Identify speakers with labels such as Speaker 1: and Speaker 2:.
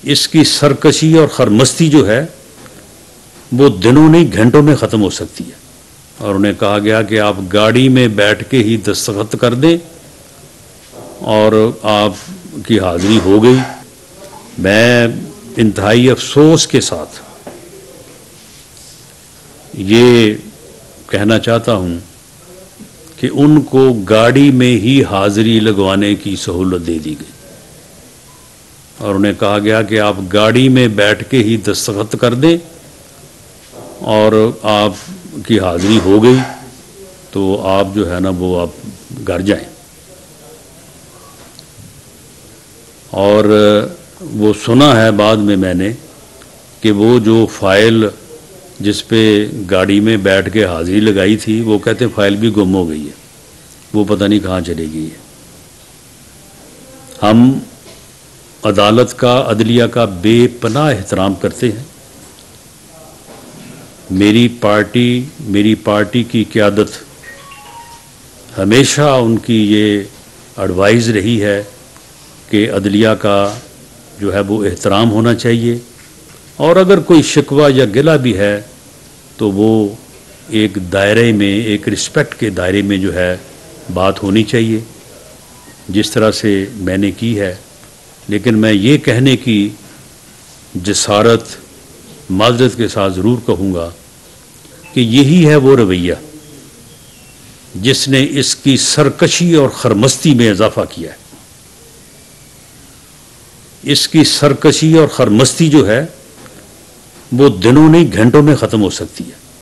Speaker 1: اس کی سرکشی اور خرمستی جو ہے وہ دنوں نہیں گھنٹوں میں ختم ہو سکتی ہے۔ اور انہیں کہا گیا کہ آپ گاڑی میں بیٹھ کے ہی دستخط کر دیں اور آپ کی حاضری ہو گئی۔ میں انتہائی افسوس کے ساتھ یہ کہنا چاہتا ہوں کہ ان کو گاڑی میں ہی حاضری لگوانے کی سہولت دے دی گئی اور انہیں کہا گیا کہ آپ گاڑی میں بیٹھ کے ہی دستخط کر دیں اور آپ کی حاضری ہو گئی تو آپ جو ہے نا وہ آپ گھر جائیں۔ اور وہ سنا ہے بعد میں نے کہ وہ جو فائل جس پہ گاڑی میں بیٹھ کے حاضری لگائی تھی وہ کہتے فائل بھی گم ہو گئی ہے، وہ پتہ نہیں کہاں چلے گئی ہے۔ ہم عدالت کا، عدلیہ کا بے پناہ احترام کرتے ہیں۔ میری پارٹی کی قیادت ہمیشہ ان کی یہ ایڈوائز رہی ہے کہ عدلیہ کا جو ہے وہ احترام ہونا چاہیے، اور اگر کوئی شکوہ یا گلہ بھی ہے تو وہ ایک دائرے میں، ایک رسپیکٹ کے دائرے میں جو ہے بات ہونی چاہیے جس طرح سے میں نے کی ہے۔ لیکن میں یہ کہنے کی جسارت معذرت کے ساتھ ضرور کہوں گا کہ یہی ہے وہ رویہ جس نے اس کی سرکشی اور خرمستی میں اضافہ کیا ہے۔ اس کی سرکشی اور خرمستی جو ہے وہ دنوں نہیں گھنٹوں میں ختم ہو سکتی ہے۔